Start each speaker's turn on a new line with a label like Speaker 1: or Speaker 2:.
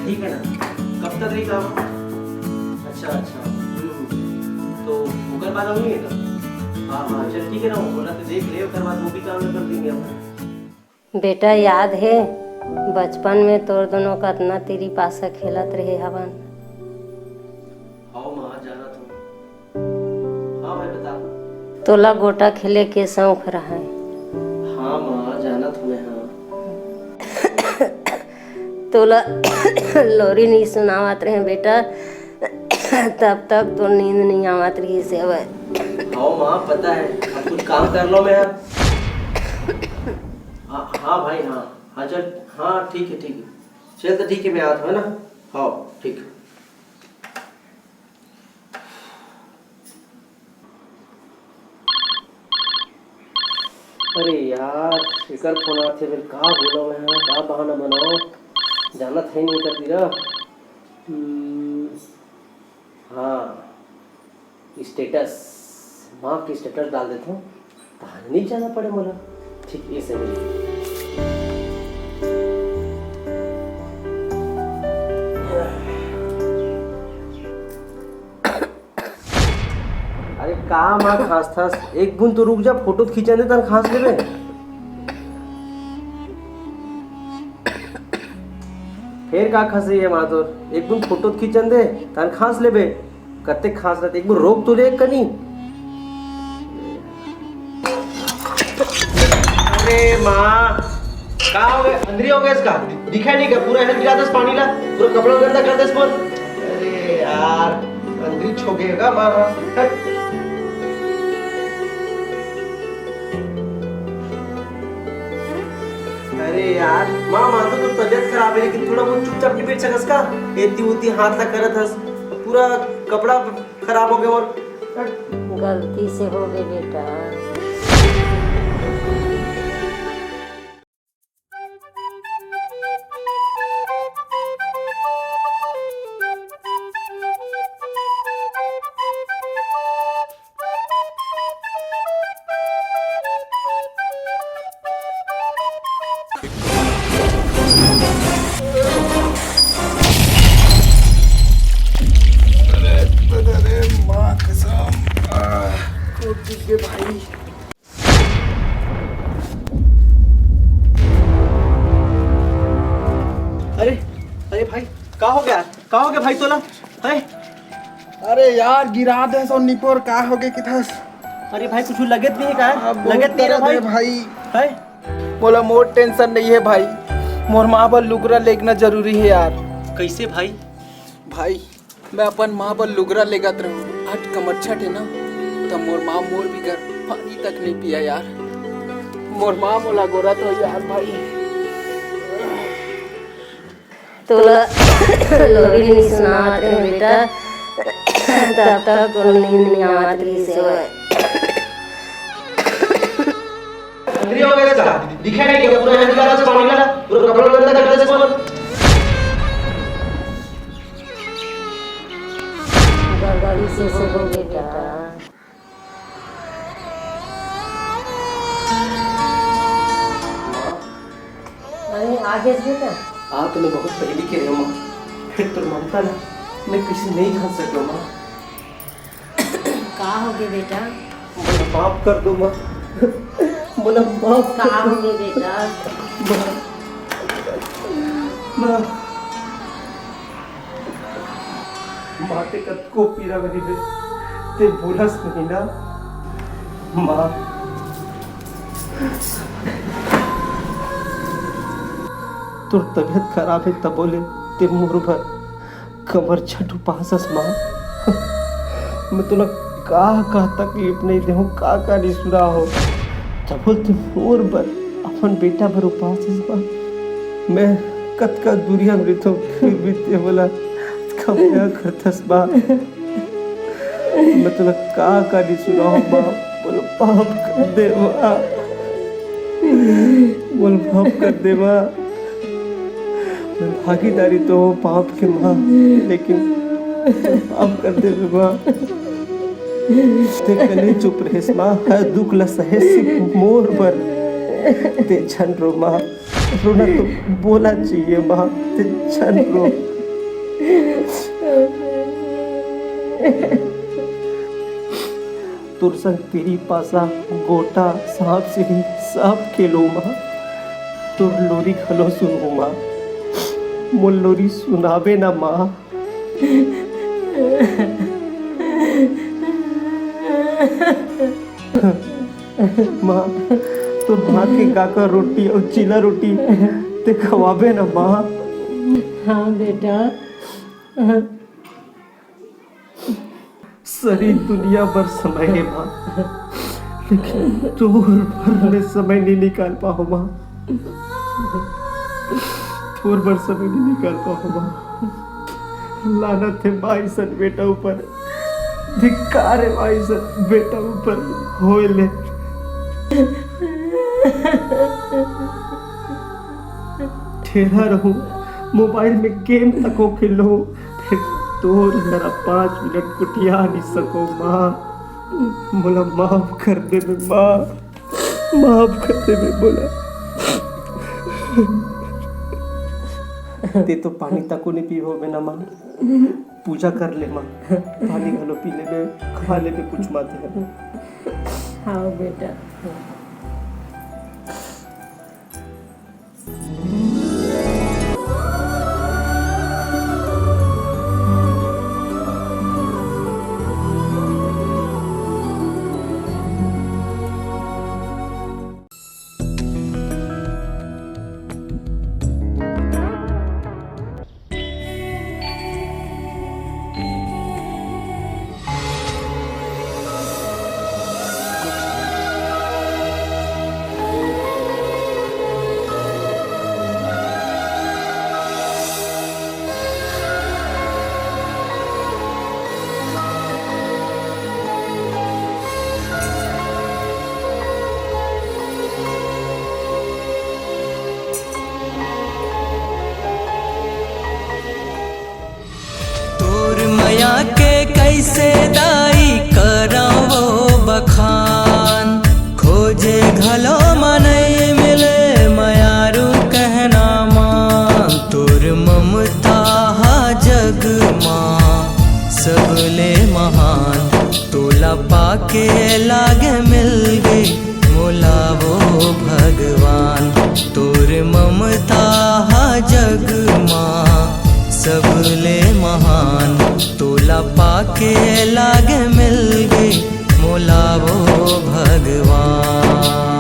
Speaker 1: ठीक है ना? कब तक रही काम? अच्छा अच्छा। तो वो कर पाना नहीं है तो हाँ हाँ चल ठीक है ना, बोला तो देख ले, उसके बाद वो भी काम कर देंगे अपन।
Speaker 2: बेटा याद है बचपन में तोर दोनों का इतना तेरी पास खेलत रहे हवन।
Speaker 1: हाँ माँ जाना तुम। हाँ भाई बता।
Speaker 2: तोला गोटा खेले के शौक रहा है।
Speaker 1: हाँ माँ जाना तुम्हें। हाँ
Speaker 2: तोला लोरी नहीं सुनावत रहे बेटा, तब तक तो नींद नहीं आवत रही से। अब
Speaker 1: हाँ माँ पता है, अब कुछ काम कर लो मैं। हाँ हाँ भाई हाँ हाँ चल हाँ ठीक है चल तो ठीक है, मैं आता हूँ ना। हाँ ठीक। अरे यार शिकर फोन आते फिर कहाँ बोलो मैं, हाँ कहाँ बहाना बनाओ, जाना था ही नहीं कर दिया। हाँ स्टेटस, माँ की स्टेटस डाल देता हूँ, कहाँ नहीं जाना पड़े मला। ठीक है सही। अरे कहाँ माँ खास था, एक बूंद तो रुक जा, फोटो खींचा दे तन खास ले। फिर का खास रही है माँ तो, एक बूंद फोटो खींचन दे तन खास ले बे, कते खास रहते, एक बार रोक तो ले कनी। अरे माँ कहाँ हो गए, अंदर हो गए इसका दिखा नहीं क्या, पूरा हेल्थ गिरा दस पानी ला, पूरा कपड़ा गंदा कर दस बोल। अरे यार अंदर छोकेगा माँ। अरे यार माँ माँ तो तबियत खराब है, लेकिन थोड़ा बहुत चुपचाप नहीं बैठ सकस का, एती उती हाथ ला करत हस, पूरा कपड़ा खराब हो गया। और
Speaker 2: गलती से हो गई बेटा।
Speaker 3: भाई
Speaker 1: अरे अरे भाई का हो गया भाई तोला है?
Speaker 3: अरे यार गिरा दे सो निपोर का हो गए किथस।
Speaker 1: अरे भाई कुछ लगत नहीं है का? लगत नहीं है भाई है?
Speaker 3: बोला मोर टेंशन नहीं है भाई, मोर माँ पर लुगरा लेना जरूरी है यार।
Speaker 1: कैसे भाई?
Speaker 3: भाई मैं अपन माँ पर लुगरा लेगत रहूँ, आज कमर छठ है ना, तो मोर माँ मोर भी घर पानी तक नहीं पिया यार, मोर माँ मोला गोरा तो यार भाई।
Speaker 2: तोला लोरी नहीं सुनावत रहे बेटा, तब तक तो नींद नहीं आवत रही से।
Speaker 1: अंदर हो गया इसका दिखा नहीं क्या, पूरा हेल्थ गिरा दस पानी ला, पूरा कपड़ा गंदा कर दस बोल।
Speaker 2: गलती से हो गई बेटा। अरे आगे बेटा
Speaker 1: हाँ तो मैं बहुत पहले के रही हूँ माँ, फिर तो ममता ना मैं किसी नहीं खा सकता माँ।
Speaker 2: का हो गए बेटा?
Speaker 1: बोला माफ कर दो माँ, बोला माफ
Speaker 2: का हो गए बेटा?
Speaker 1: माँ माते कद को पीरा बनी बे, ते बोलस नहीं ना माँ। तो तबियत खराब है तब बोले ते मोर भर कमर छठू पासस माँ। मैं तुला का तकलीफ नहीं दे हूँ, का नहीं सुना हो, तब बोलते मोर भर अपन बेटा भर उपासस माँ। मैं कत का दुनिया में तो फिर भी ते बोला कमया करतस माँ। मैं तुला का नहीं सुना हो माँ, बोलो पाप कर दे माँ, बोल पाप कर दे माँ। भागीदारी तो हो पाप के माँ, लेकिन पाप कर दे माँ। ते कने चुप रहेस माँ, हर दुख ला सहे सिर्फ मोर पर, ते छन रो माँ, रोना तो बोला चाहिए माँ, ते छन रो। तुर संग तेरी पासा गोटा सांप सीढ़ी सब खेलो माँ। तुर लोरी खलो सुनू माँ, मोर लोरी सुनावे ना माँ। माँ तो भात के काका रोटी और चीला रोटी ते खवाबे ना माँ।
Speaker 2: हाँ बेटा।
Speaker 1: सारी दुनिया भर समय है माँ, लेकिन तोर भर में समय नहीं निकाल पाओ माँ। तोर भर समय नहीं निकाल पाओ माँ। लानत है भाई सन बेटा ऊपर, धिक्कार है भाई सन बेटा ऊपर होए ले। ठेरा रहूं मोबाइल में गेम तको खेलो, फिर तोर जरा 5 मिनट कुटिया नहीं सको माँ। बोला माफ कर दे मैं माँ, माफ कर दे मैं बोला। ते तो पानी तको नहीं पीवो बिना माँ। पूजा कर ले माँ, पानी घलो पी ले बे, खा ले बे कुछ माते है।
Speaker 2: हाँ बेटा।
Speaker 4: के कैसे दाई करावो बखान, खोजे घलो मनई मिले मयारू कहना मान। तोर ममता हा जग माँ सबले महान, तोला पाके लागे मिल गई मोलावो भगवान। तोर ममता हा जग माँ सबले महान, तोला पाके लागे मिल गई मोलावो भगवान।